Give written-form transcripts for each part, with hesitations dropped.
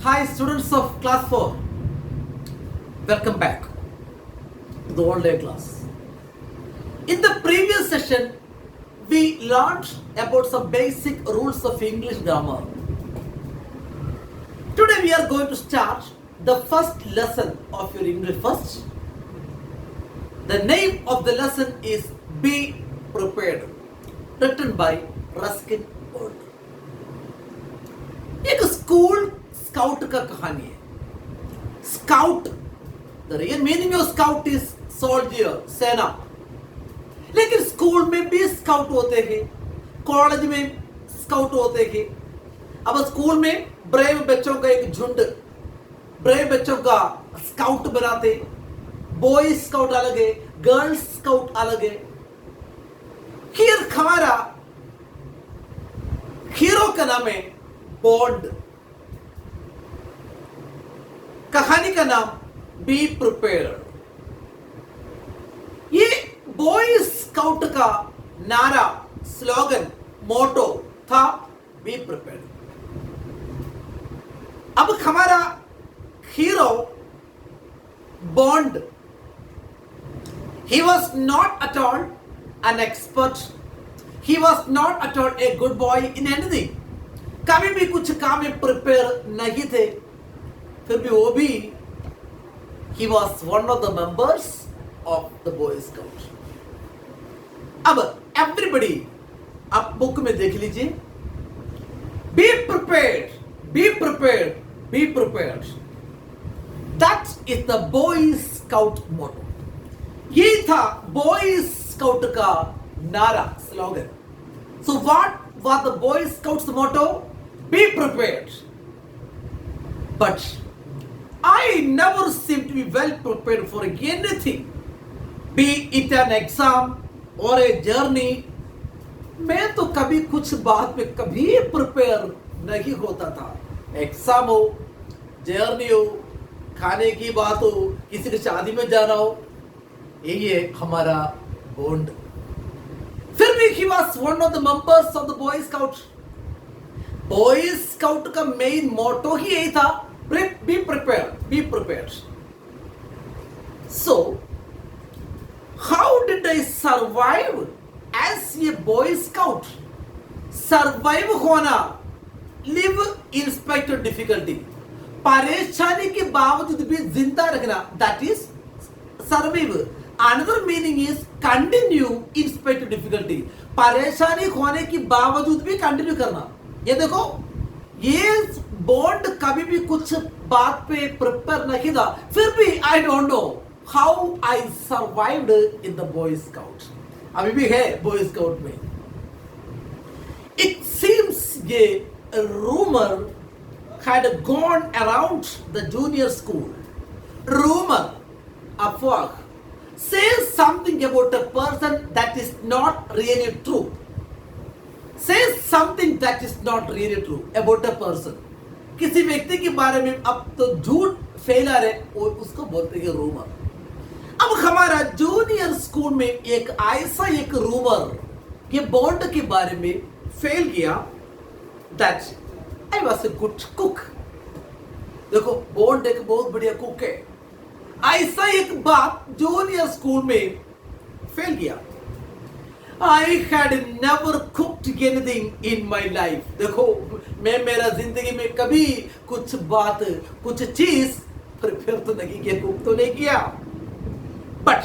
Hi students of class 4. Welcome back to the all day class. In the previous session, we learned about some basic rules of English grammar. Today we are going to start the first lesson of your English first. The name of the lesson is Be Prepared, written by Ruskin Old. एक school scout का कहानी है. Scout, the real meaning of scout is soldier, सेना. लेकिन school में भी scout होते हैं, कॉलेज में स्काउट होते हैं. अब स्कूल में ब्रेव बच्चों का एक झुंड, ब्रेव बच्चों का स्काउट बनाते. बॉय स्काउट अलग है, गर्ल्स स्काउट अलग है. हियर हमारा हीरो का नाम है बॉन्ड. कहानी का नाम बी प्रिपेयर्ड. ये बॉय स्काउट का नारा, स्लोगन, मोटो था बी प्रिपेयर्ड. अब हमारा hero bond, he was not at all an expert, he was not at all a good boy in anything. कभी भी कुछ काम में प्रिपेयर नहीं थे, फिर भी वो भी he was one of the members of the Boy Scout. अब everybody आप बुक में देख लीजिए, be prepared, be prepared, be prepared. That is the Boy Scout motto. ये था Boy Scout का नारा, slogan. So what was the Boy Scouts motto? Be prepared. But I never seem to be well prepared for anything, be it an exam or a journey. मैं तो कभी कुछ बात पे कभी प्रिपेयर नहीं होता था. एग्जाम हो, जर्नी हो, खाने की बात हो, किसी की शादी में जाना हो, यही है हमारा बॉन्ड. फिर भी he was one of the members of the Boy Scout. Boy scout का मेन मोटो ही यही था, be prepared, be prepared. So how did I survive as a boy scout? Survive होना, live in spite of difficulty, परेशानी के बावजूद भी जिंदा रखना, that is survive. Another meaning is continue in spite of difficulty. परेशानी होने के बावजूद भी कंटिन्यू करना. ये देखो, ये बॉन्ड कभी भी कुछ बात पे प्रिपेयर नहीं था, फिर भी I don't know how I survived in the boy scout. अभी भी है बॉय स्काउट में. इट सीम्स ये rumour had gone around the junior school. Rumour, अफवाह, says something about a person that is not really true. Says something that is not really true about a person. किसी व्यक्ति के बारे में अब तो झूठ फैला रहे, उसको बोलते हैं रूमर. अब हमारा जूनियर स्कूल में एक ऐसा एक रूमर ये बॉन्ड के बारे में फैल गया, that I was a good cook. देखो, बॉन्ड एक बहुत बढ़िया कुक है. ऐसा एक बात जूनियर स्कूल में फैल गया. I had never cooked anything in my life. देखो, मैं मेरा जिंदगी में कभी कुछ बात, कुछ चीज प्रिपेयर तो नहीं किया, कुक तो नहीं किया. But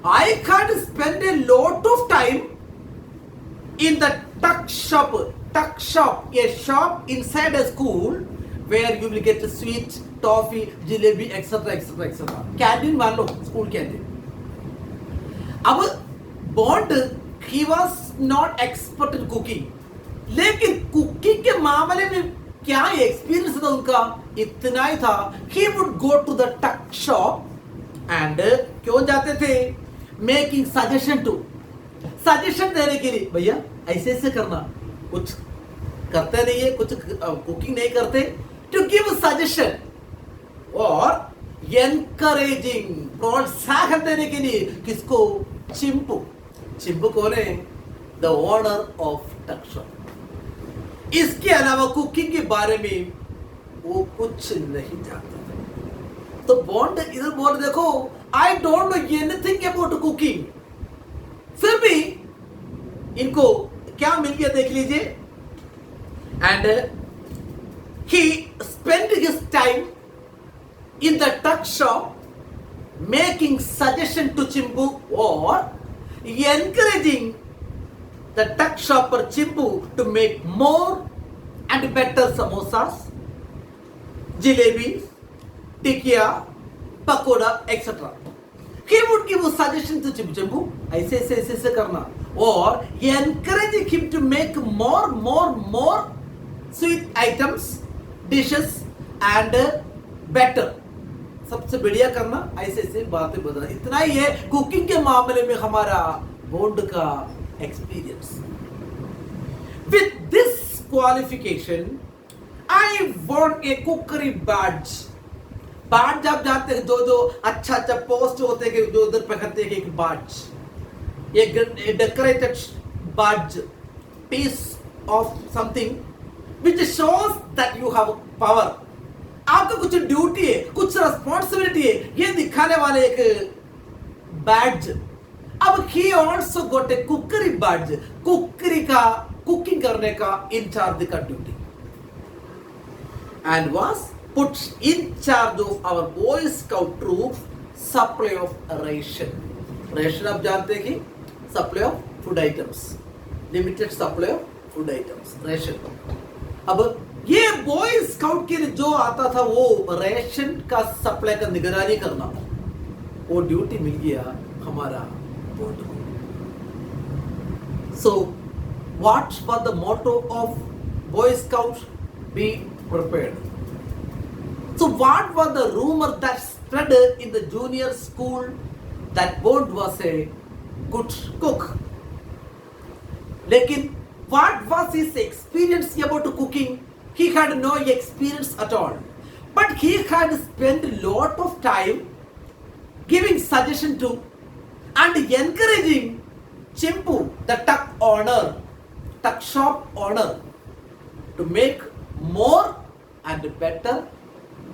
I had spent a lot of time in the tuck shop. Tuck shop, a shop inside a school where you will get sweet, toffee, jalebi, etc., etc., etc. Canteen मान लो, school canteen. अब bond, he was not expert in cooking, लेकिन cooking के मामले में क्या experience था उनका, इतना ही था. he would go to the tuck shop and क्यों जाते थे? मेकिंग सजेशन टू, सजेशन देने के लिए, भैया ऐसे ऐसे करना. कुछ करते नहीं है, कुछ कुकिंग नहीं करते, टू गिव सजेशन. और एनकरेजिंग, प्रोत्साहन देने के लिए किसको? चिंपू. चिंपू कौन है? द ओनर ऑफ टक शॉप. इसके अलावा कुकिंग के बारे में वो कुछ नहीं जानता था। तो बॉन्ड इधर बोल देखो, I don't know anything about cooking, फिर भी इनको क्या मिल गया देख लीजिए। And he spend his time in the टक shop making suggestion to Chimbu or encouraging the tuck shopper Chimbu to make more and better samosas, jalebis, tikya, pakoda, etc. He would give a suggestion to Chimbu, ऐसे करना, or encouraging him to make more sweet items, dishes and better. सबसे बढ़िया करना, ऐसे बातें बताना। इतना ही है कुकिंग के मामले में हमारा बॉन्ड का experience. With this qualification I want a cookery badge. Badge आप जानते हैं, जो अच्छा पोस्ट होते हैं जो उधर पकड़ते हैं, एक बैज, एक decorated badge, piece of something which shows that you have power. आपका कुछ ड्यूटी है, कुछ रिस्पॉन्सिबिलिटी है, ये दिखाने वाले एक बैज। अब he also goat A cookery Baij, कुकरी का कुकिंग करने का इंचार्ज का duty, and was put in charge of our boy scout troop supply of ration. Ration आप जानते हैं कि supply of food items, limited supply of food items, ration. अब ये बॉय स्काउट के लिए जो आता था वो रेशन का सप्लाई का निगरानी करना, वो ड्यूटी मिल गया हमारा बॉन्ड को। So what was the motto of boy scout? Be prepared. So what was the rumour that spread in the junior school that Bond was a good cook? लेकिन what was his experience about cooking? He had no experience at all, but he had spent a lot of time giving suggestion to and encouraging Chimpu, the tuck shop owner, to make more and better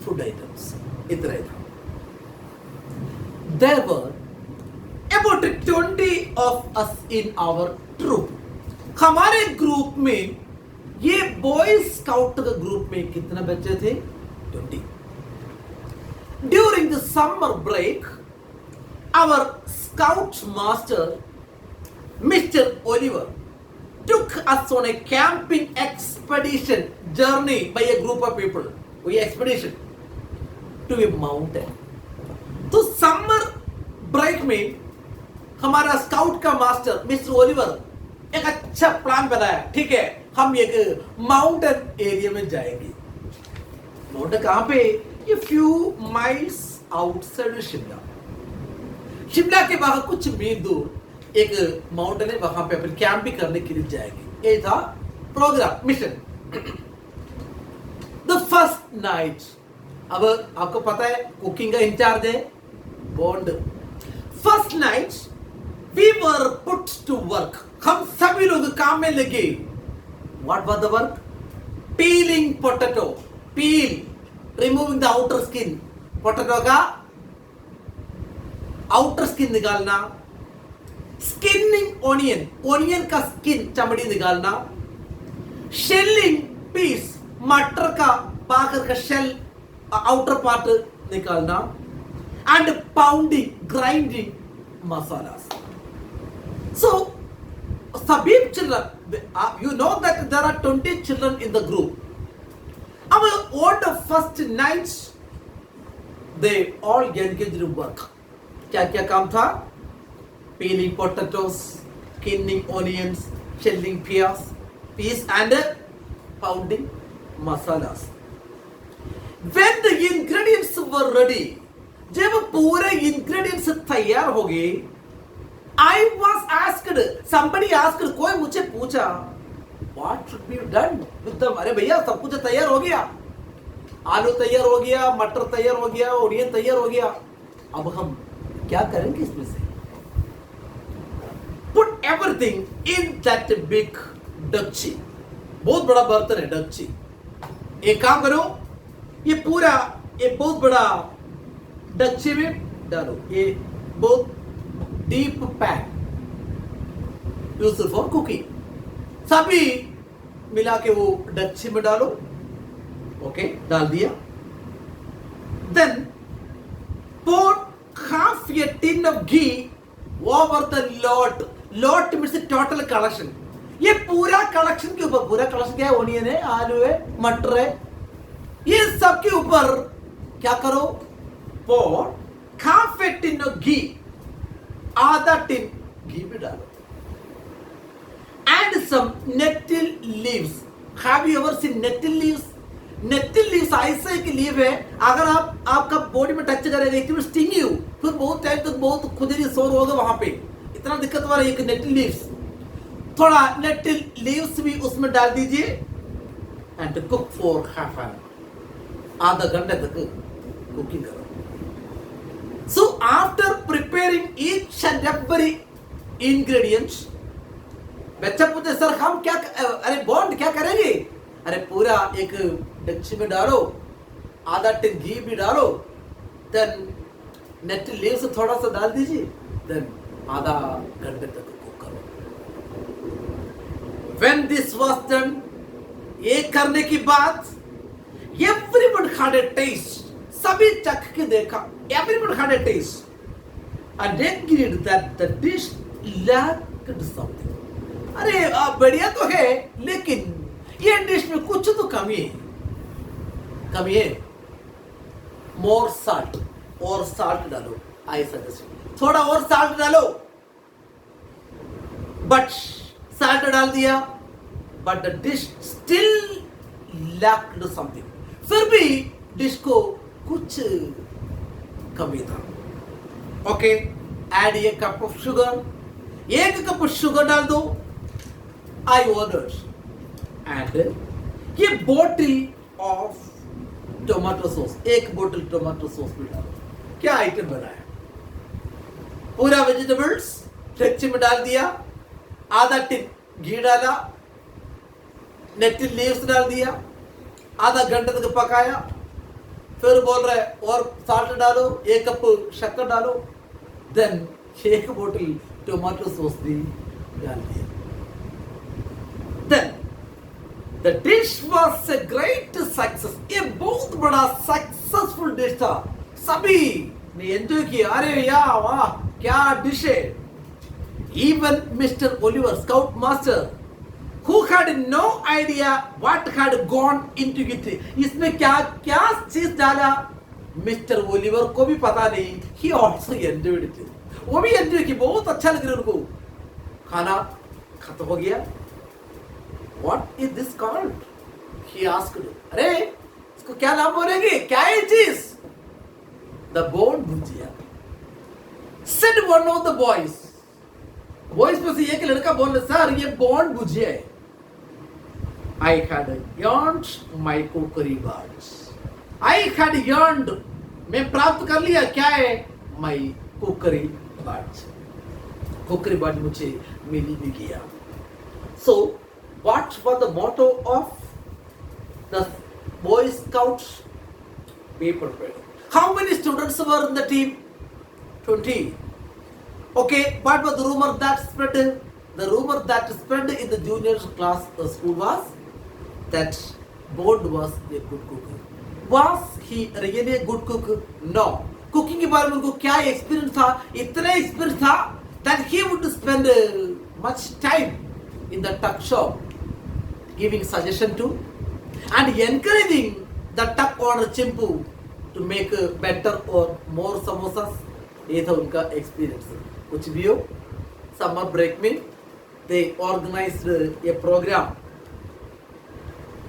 food items. There were about 20 of us in our troop. हमारे group में, ये boy scout का group में कितने बच्चे थे? 20. During the summer break our scout master mister Oliver took us on a camping expedition journey by a group of people. We expedition to a mountain. तो summer break में हमारा scout का master mister Oliver एक अच्छा plan बनाया। ठीक है, हम एक माउंटेन एरिया में जाएंगे। माउंटेन कहां पे? ये few miles outside Shimla. Shimla के बाहर कुछ मील दूर एक माउंटेन है, वहां पे अपन कैंपिंग करने के लिए जाएंगे। ये था program, mission. The first night, अब आपको पता है कुकिंग का इंचार्ज है Bond. First night we were put to work, हम सभी लोग काम में लगे। What was the work? Peeling potato. Peel, removing the outer skin. Potato का outer skin निकालना। Skinning onion. Onion का skin, चमड़ी निकालना। Shelling piece. मटर का बाहर का shell, outer part निकालना। And pounding, grinding masalas. So, सभी children, you know that there are 20 children in the group. On the first night they all engaged in work. क्या काम था? Peeling potatoes, skinning onions, shelling peas and pounding masalas. When the ingredients were ready, जब पूरे ingredients तैयार हो गए, I was asked, somebody asked, कोई मुझे पूछा, what should be done with them? अरे भैया सब कुछ तैयार हो गया, आलू तैयार हो गया, मटर तैयार हो गया, ओनियन तैयार हो गया, अब हम क्या करेंगे इसमें से? Put everything in that big डक्ची, बहुत बड़ा बर्तन है डक्ची। एक काम करो, ये पूरा ये बहुत बड़ा डच्चे में डालो, ये बहुत deep pan use for cooking, सभी मिला के वो डच्चे में डालो। ओके, डाल दिया। Then pour half a tin of ghee over the lot. Lot means total collection. ये पूरा कलेक्शन के ऊपर, पूरा कलेक्शन क्या है, ओनियन है, आलू है, मटर है, ये सब के ऊपर क्या करो, pour half a tin of ghee, आधा टिन घी भी डालो, and some nettle leaves. Have you ever seen nettle leaves? Nettle leaves ऐसे एक लीव है, अगर आप आपका बॉडी में टच करेगा इट विल स्टिंग यू, फिर बहुत टाइम तक बहुत खुजली शोर होगा वहां पे, इतना दिक्कत वाला एक नेटिल लीव्स। थोड़ा नेटिल लीव्स भी उसमें डाल दीजिए and cook for half an आधा घंटे तक कुकिंग करो। So after preparing each and every ingredients, बच्चा पूछे सर हम क्या, अरे बॉन्ड क्या करेंगे, अरे पूरा एक डच्ची में डालो, आधा टिन घी भी डालो, देन नेटिल लीव्स थोड़ा सा डाल दीजिए, देन आधा घंटे तक कुक करो। When this was done, ये करने की बाद everyone had a taste, सभी चख के देखा, everyone had a taste and agreed that the dish lacked something. अरे बढ़िया तो है लेकिन ये डिश में कुछ तो कमी है, मोर साल्ट, और साल्ट डालो, आई सजेस्ट थोड़ा और साल्ट डालो, बट साल्ट डाल दिया, but the dish still lacked something, फिर भी डिश को कुछ कमी था। Okay, add a cup of sugar, एक कप शुगर डाल दो, आई ऑर्डर्ड, एंड ये बोतल ऑफ टोमेटो सॉस, एक बोतल टोमेटो सॉस भी डालो। क्या आइटम बनाया, पूरा वेजिटेबल्स डेगची में डाल दिया, आधा टिन घी डाला, नेटिल लीव्स डाल दिया, आधा घंटे तक पकाया, फिर बोल रहे और साल्ट डालो, एक कप शक्कर डालो, देन एक बोतल टोमेटो सॉस भी डाल दिया। Then The dish was a great success. ये बहुत बड़ा सक्सेसफुल डिश था, सभी ने एंजॉय किया, अरे यार वाह क्या डिश है। Even Mr. Oliver, Scout Master, who had no idea what had gone into it, इसमें क्या क्या चीज डाला, मिस्टर ओलिवर को भी पता नहीं, he also enjoyed it, वो भी एंजॉय किया, बहुत अच्छा लग रहा उनको। खाना खत्म हो गया, What is this called? He asked. अरे इसको क्या नाम बोलेंगे, क्या है चीज? The bone bhujia. Said one of the boys. Boys में से एक लड़का बोल रहा, सर ये bone bhujia है। I had yearned my cookery birds. I had yearned, मैं प्राप्त कर लिया, क्या है, my cookery birds. Cookery bird मुझे मिल भी गया। So what was the motto of the Boy Scouts? Paper spread. How many students were in the team? 20. Okay, what was the rumor that spread? The rumor that spread in the junior class school was that Bond was a good cook. Was he really a good cook? No. Cooking के बारे में उनको क्या experience था? इतना experience था that he would spend much time in the tuck shop, giving suggestion to and encouraging the tuck owner Chimpu to make better or more samosas. ये था उनका experience। कुछ भी हो, summer break में they organized a program,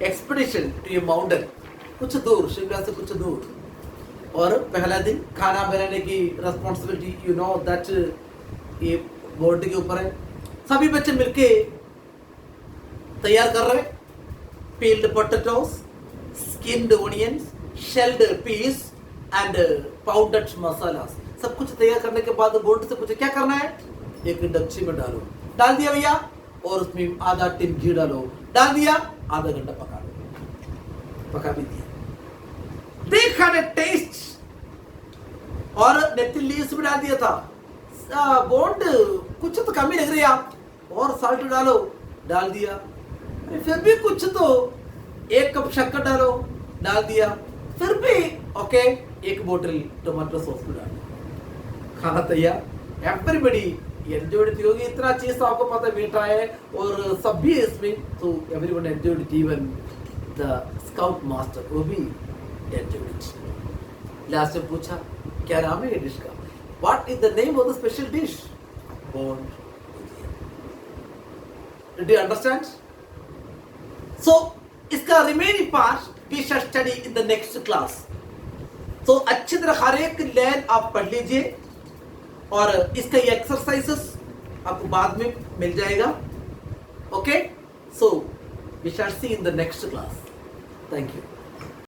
expedition to a mountain, कुछ दूर, शिमला से कुछ दूर, और पहला दिन खाना बनाने की responsibility, you know that ये बोर्ड के ऊपर है, सभी बच्चे मिलके तैयार कर रहे, peeled potatoes, skinned onions, shelled peas and powdered masalas, सब कुछ तैयार करने के बाद बोर्ड से पूछे क्या करना है, एक डक्ची में डालो, डाल दिया भैया, और उसमें आधा टिन घी डालो, डाल दिया, आधा घंटा पका लो, पका भी दिया। हैड अ टेस्ट और नेतिल लीव्स भी डाल दिया था। बॉन्ड कुछ तो कमी लग रही है आप, और साल्ट डालो, डाल दिया। फिर भी कुछ तो, 1 कप शक्कर डालो, डाल दिया। फिर भी ओके, 1 बोतल टोमेटो सॉस भी डाल दिया। खाना तैयार। एवरीबडी एंजॉयड थी होगी, इतना चीज तो आपको पता है मीठा है और सब भी है इसमें, तो everyone enjoyed it, even the scout master वो भी एंजॉयड इट। लास्ट में पूछा क्या नाम है ये डिश का, what is the name of the special dish? Bond. Did you understand? So इसका remaining part we shall study in the next class. तो अच्छी तरह हर एक लाइन आप पढ़ लीजिए और इसका ये एक्सरसाइजेस आपको बाद में मिल जाएगा। Okay, so we shall see in the next class. Thank you.